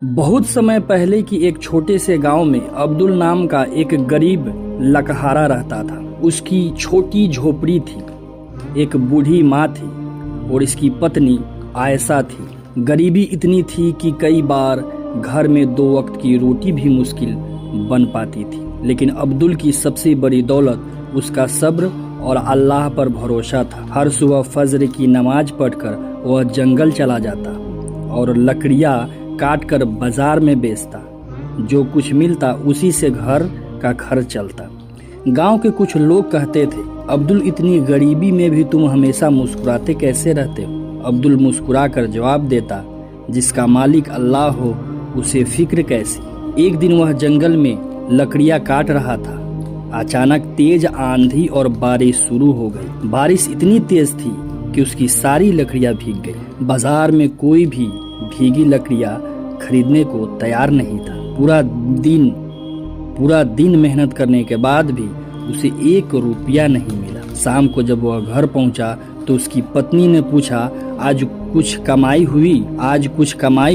बहुत समय पहले की एक छोटे से गांव में अब्दुल नाम का एक गरीब लकहारा रहता था। उसकी छोटी झोपड़ी थी, एक बूढ़ी माँ थी और इसकी पत्नी आयशा थी। गरीबी इतनी थी कि कई बार घर में 2 वक्त की रोटी भी मुश्किल बन पाती थी। लेकिन अब्दुल की सबसे बड़ी दौलत उसका सब्र और अल्लाह पर भरोसा था। हर सुबह फजर की नमाज पढ़कर वह जंगल चला जाता और लकड़ियाँ काट कर बाजार में बेचता। जो कुछ मिलता उसी से घर का खर्च चलता। गांव के कुछ लोग कहते थे, अब्दुल इतनी गरीबी में भी तुम हमेशा मुस्कुराते कैसे रहते हो? अब्दुल मुस्कुरा कर जवाब देता, जिसका मालिक अल्लाह हो उसे फिक्र कैसी। एक दिन वह जंगल में लकड़ियां काट रहा था। अचानक तेज आंधी और बारिश शुरू हो गई। बारिश इतनी तेज थी कि उसकी सारी लकड़ियां भीग गई। बाजार में कोई भी भीगी लकड़ियां खरीदने को तैयार नहीं था। पूरा दिन मेहनत करने के बाद भी उसे 1 रुपया नहीं मिला। शाम को जब वह घर पहुंचा तो उसकी पत्नी ने पूछा, आज कुछ कमाई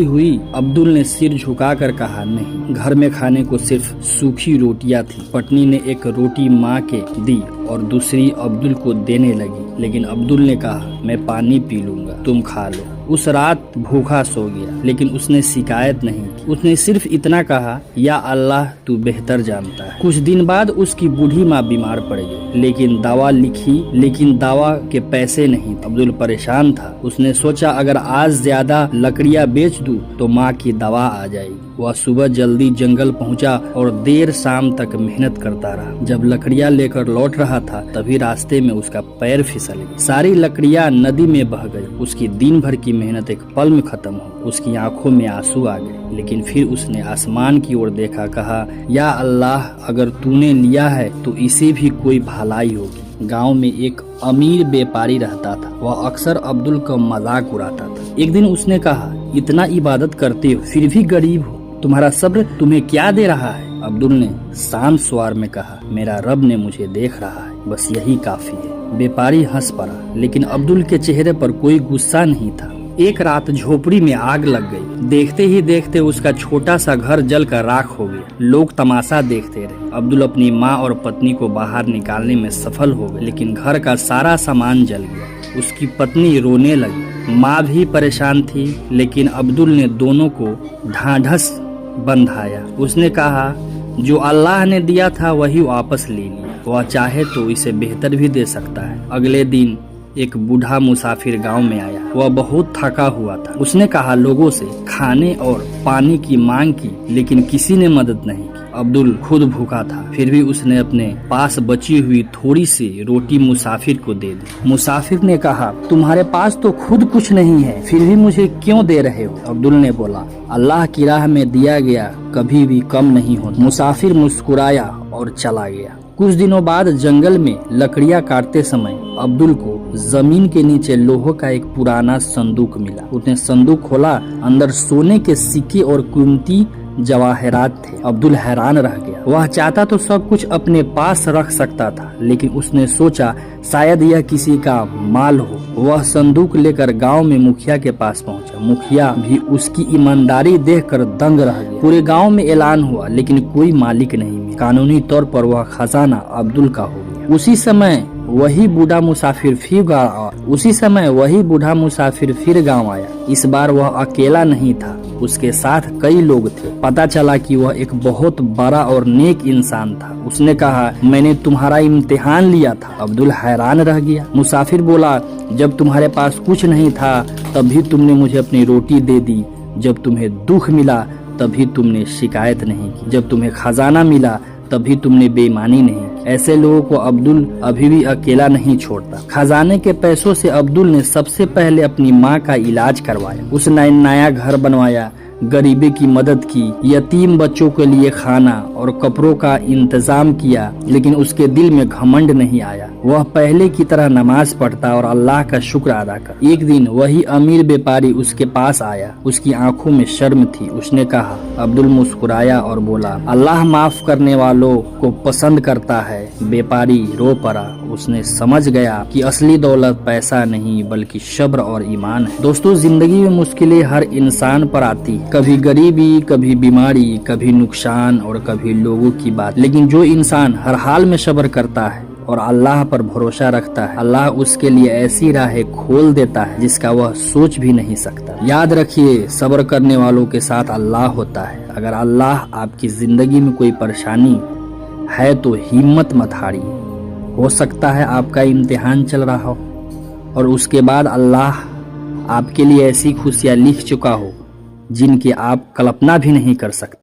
हुई? अब्दुल ने सिर झुकाकर कहा, नहीं, घर में खाने को सिर्फ सूखी रोटियां थी। पत्नी ने एक रोटी माँ के दी और दूसरी अब्दुल को देने लगी। लेकिन अब्दुल ने कहा, मैं पानी पी लूंगा, तुम खा लो। उस रात भूखा सो गया, लेकिन उसने शिकायत नहीं की। उसने सिर्फ इतना कहा, या अल्लाह तू बेहतर जानता है। कुछ दिन बाद उसकी बूढ़ी माँ बीमार पड़ गई, लेकिन दवा के पैसे नहीं थे। अब्दुल परेशान था। उसने सोचा, अगर आज ज्यादा लकड़ियाँ बेच दूं तो माँ की दवा आ जाएगी। वह सुबह जल्दी जंगल पहुंचा और देर शाम तक मेहनत करता रहा। जब लकड़ियाँ लेकर लौट रहा था तभी रास्ते में उसका पैर फिसल गया। सारी लकड़ियाँ नदी में बह गई। उसकी दिन भर की मेहनत एक पल में खत्म हो। उसकी आंखों में आंसू आ गए, लेकिन फिर उसने आसमान की ओर देखा, कहा, या अल्लाह, अगर तूने लिया है तो इसे भी कोई भलाई होगी। गांव में एक अमीर व्यापारी रहता था। वह अक्सर अब्दुल का मजाक उड़ाता था। एक दिन उसने कहा, इतना इबादत करते हो फिर भी गरीब हो, तुम्हारा सब्र तुम्हें क्या दे रहा है? अब्दुल ने शांत स्वर में कहा, मेरा रब ने मुझे देख रहा है, बस यही काफी है। व्यापारी हंस पड़ा, लेकिन अब्दुल के चेहरे पर कोई गुस्सा नहीं था। एक रात झोपड़ी में आग लग गई। देखते ही देखते उसका छोटा सा घर जलकर राख हो गया। लोग तमाशा देखते रहे। अब्दुल अपनी माँ और पत्नी को बाहर निकालने में सफल हो गए, लेकिन घर का सारा सामान जल गया। उसकी पत्नी रोने लगी। माँ भी परेशान थी, लेकिन अब्दुल ने दोनों को ढांढस बंधाया। उसने कहा, जो अल्लाह ने दिया था वही वापस ले लिया, वह चाहे तो इसे बेहतर भी दे सकता है। अगले दिन एक बूढ़ा मुसाफिर गांव में आया। वह बहुत थका हुआ था। उसने कहा, लोगों से खाने और पानी की मांग की, लेकिन किसी ने मदद नहीं की। अब्दुल खुद भूखा था, फिर भी उसने अपने पास बची हुई थोड़ी सी रोटी मुसाफिर को दे दी। मुसाफिर ने कहा, तुम्हारे पास तो खुद कुछ नहीं है, फिर भी मुझे क्यों दे रहे हो? अब्दुल ने बोला, अल्लाह की राह में दिया गया कभी भी कम नहीं होता। मुसाफिर मुस्कुराया और चला गया। कुछ दिनों बाद जंगल में लकड़ियां काटते समय अब्दुल को जमीन के नीचे लोहे का एक पुराना संदूक मिला। उसने संदूक खोला। अंदर सोने के सिक्के और कीमती जवाहरात थे। अब्दुल हैरान रह गया। वह चाहता तो सब कुछ अपने पास रख सकता था, लेकिन उसने सोचा, शायद यह किसी का माल हो। वह संदूक लेकर गांव में मुखिया के पास पहुंचा। मुखिया भी उसकी ईमानदारी देखकर दंग रह गया। पूरे गांव में ऐलान हुआ, लेकिन कोई मालिक नहीं मिला। कानूनी तौर पर वह खजाना अब्दुल का हो गया। उसी समय वही बूढ़ा मुसाफिर फिर गांव आया। इस बार वह अकेला नहीं था, उसके साथ कई लोग थे। पता चला कि वह एक बहुत बड़ा और नेक इंसान था। उसने कहा, मैंने तुम्हारा इम्तिहान लिया था। अब्दुल हैरान रह गया। मुसाफिर बोला, जब तुम्हारे पास कुछ नहीं था तभी तुमने मुझे अपनी रोटी दे दी। जब तुम्हें दुख मिला तभी तुमने शिकायत नहीं की। जब तुम्हें खजाना मिला तभी तुमने बेईमानी नहीं की। ऐसे लोगों को अब्दुल अभी भी अकेला नहीं छोड़ता। खजाने के पैसों से अब्दुल ने सबसे पहले अपनी माँ का इलाज करवाया। उसने नया घर बनवाया, गरीबी की मदद की, यतीम बच्चों के लिए खाना और कपड़ों का इंतजाम किया। लेकिन उसके दिल में घमंड नहीं आया। वह पहले की तरह नमाज पढ़ता और अल्लाह का शुक्र अदा कर। एक दिन वही अमीर व्यापारी उसके पास आया। उसकी आंखों में शर्म थी। उसने कहा। अब्दुल मुस्कुराया और बोला, अल्लाह माफ करने वालों को पसंद करता है। व्यापारी रो पड़ा। उसने समझ गया कि असली दौलत पैसा नहीं बल्कि सब्र और ईमान है। दोस्तों, जिंदगी में मुश्किलें हर इंसान पर आती, कभी गरीबी, कभी बीमारी, कभी नुकसान और कभी लोगों की बात, लेकिन जो इंसान हर हाल में सब्र करता है और अल्लाह पर भरोसा रखता है, अल्लाह उसके लिए ऐसी राहें खोल देता है जिसका वह सोच भी नहीं सकता। याद रखिए, सब्र करने वालों के साथ अल्लाह होता है। अगर अल्लाह आपकी जिंदगी में कोई परेशानी है तो हिम्मत मत हारिए। हो सकता है आपका इम्तिहान चल रहा हो और उसके बाद अल्लाह आपके लिए ऐसी खुशियां लिख चुका हो जिनकी आप कल्पना भी नहीं कर सकते।